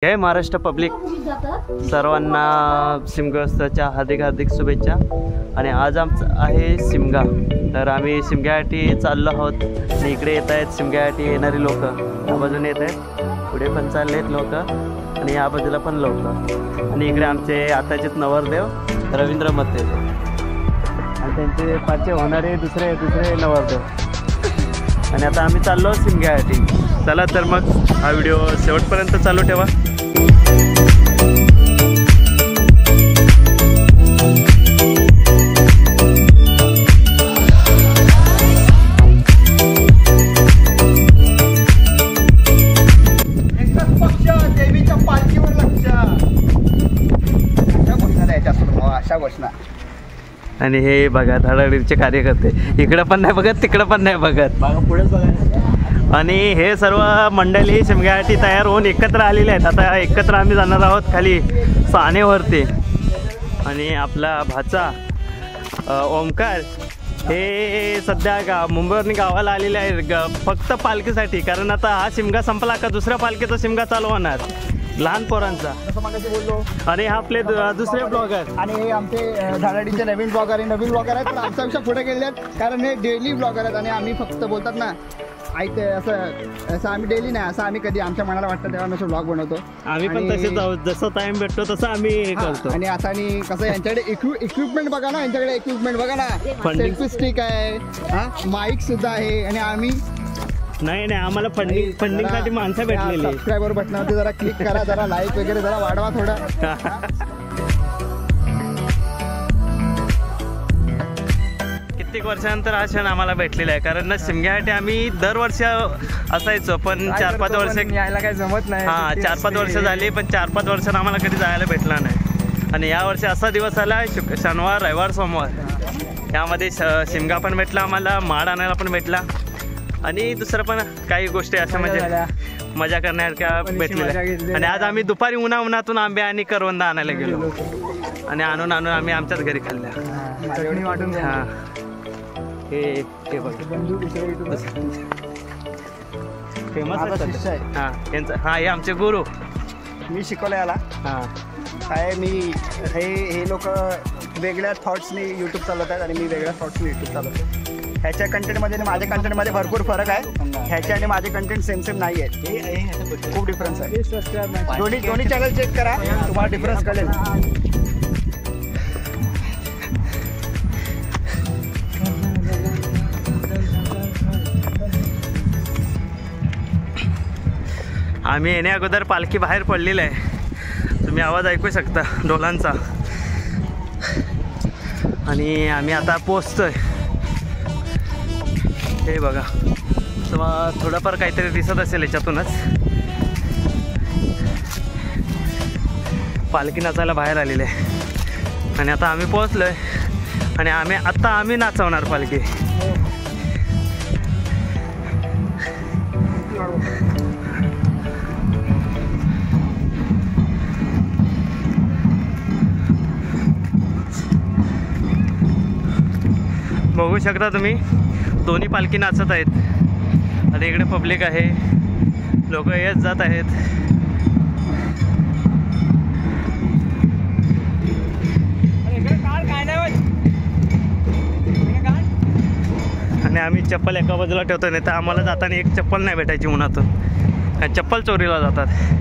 जय Maharashtra public, सर्वांना शिमगोत्सवाच्या हार्दिक हार्दिक शुभेच्छा। आणि आज आमचं आहे शिमगा, तर आम्ही शिमग्यासाठी चाललो आहोत आणि इकडे येत आहेत शिमग्यासाठी येणारी लोक। या बाजूने येत आहेत, पुढे पण चालले आहेत लोक आणि या बाजूला पण लोक। आणि इकडे आमचे आताचेच नवरदेव रवींद्र मते आणि त्यांचे पाचशे होणारे दुसरे नवरदेव। आणि आता आम्ही चाललो शिमग्यासाठी। चला तर मग हा व्हिडिओ शेवटपर्यंत चालू ठेवा। आणि हे बघा धडाडीचे कार्यकर्ते, इकडं पण नाही बघत तिकडं पण नाही बघत, पुढेच बघा। आणि हे सर्व मंडळी शिमग्यासाठी तयार होऊन एकत्र आलेले आहेत। आता एकत्र आम्ही जाणार आहोत खाली सानेवरती। आणि आपला भाचा ओमकार हे सध्या मुंबईवरून गावाला आलेले आहे फक्त पालखीसाठी, कारण आता हा शिमगा संपला का दुसऱ्या पालखीचा शिमगा चालू होणार लहान पोरांचा, जसं मगाशी बोललो। आणि हा आपले दुसरे ब्लॉगर आणि हे आमचे धाराडीचे नवीन ब्लॉगर आहेत, पण आमच्यापेक्षा पुढे गेले आहेत कारण हे डेली ब्लॉगर आहेत। आणि आम्ही फक्त बोलतात ना ऐकते असं आम्ही डेली नाही, असं आम्ही कधी आमच्या मनाला वाटतं तेव्हा आम्ही ब्लॉग बनवतो। आम्ही पण तसेच आहोत, जसं टाइम भेटतो तसं आम्ही हे करतो। आणि आता आणि कसं यांच्याकडे इक्विपमेंट बघा ना, यांच्याकडे इक्विपमेंट बघा ना, सेल्फी स्टिक आहे, माईक सुद्धा आहे। आणि आम्ही नाही आम्हाला फंडिंगसाठी माणसं भेटलेली। सबस्क्रायबर बटनावरती जरा क्लिक करा, जरा लाईक वगैरे जरा वाढवा थोडा। कित्येक वर्षानंतर हा क्षण आम्हाला भेटलेला आहे, कारण ना शिमग्यासाठी आम्ही दरवर्षी असायचो, पण 4-5 वर्ष यायला काही जमत नाही। 4-5 वर्ष झाली, पण 4-5 वर्षांनी आम्हाला कधी जायला भेटला नाही। आणि यावर्षी असा दिवस आला, शनिवार रविवार सोमवार, यामध्ये शिमगा पण भेटला आम्हाला, माड आणायला पण भेटला आणि दुसरं पण काही गोष्टी अशा म्हणजे मजा करण्यासारख्या भेटलेल्या। आणि आज आम्ही दुपारी उन्हातून आंबे आणि करवंद आणायला गेलो आणि आणून आम्ही आमच्याच घरी खाल्ल्या। हां हे बघ फेमस आहे। हां यांचं हे आमचे गुरु, मी शिकवलं याला। हां काय मी हे लोक वेगळ्या थॉट्सनी यूट्यूब चालवत आहेत आणि मी वेगळ्या थॉट्सनी यूट्यूब चालवतो। ह्याच्या कंटेंटमध्ये आणि माझ्या कंटेंटमध्ये भरपूर फरक आहे। ह्याचे आणि माझे कंटेंट सेम नाही आहेत, खूप डिफरन्स आहे। दोन्ही चॅनल चेक करा, तुम्हाला डिफरन्स कळेल। आम्ही येण्या अगोदर पालखी बाहेर पडलेली आहे, तुम्ही आवाज ऐकू शकता ढोलांचा। आणि आम्ही आता पोचतोय, हे बघा तुम्हाला थोडंफार काहीतरी दिसत असेल याच्यातूनच। पालखी नाचायला बाहेर आलेले आहे आणि आता आम्ही पोहोचलोय आणि आम्ही नाचवणार पालखी। बघू शकता तुम्ही, दोन्ही पालखी नाचत आहेत आणि इकडे पब्लिक आहे, लोक येत जात आहेत। आणि आम्ही चप्पल एका बाजूला ठेवतो, नाही तर आम्हाला जाताना एक चप्पल नाही भेटायची उन्हातून, चप्पल चोरीला जातात।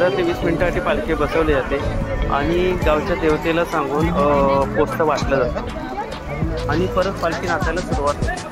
15 ते 20 मिनिटासाठी पालखी बसवली जाते आणि गावच्या देवतेला सांगून पोस्त वाटलं जातं आणि परत पालखी नाचायला सुरुवात होते.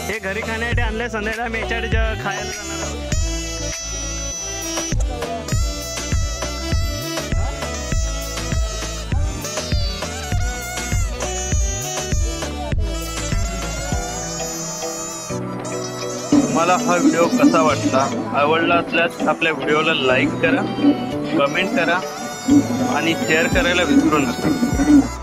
हे घरी खाण्यासाठी आणलंय, संध्याकाळी मी याच्यासाठी खायला जाणार आहोत. तुम्हाला हा व्हिडिओ कसा वाटला? आवडला असल्यास आपल्या व्हिडिओला लाईक करा, कमेंट करा आणि शेअर करायला विसरू नका.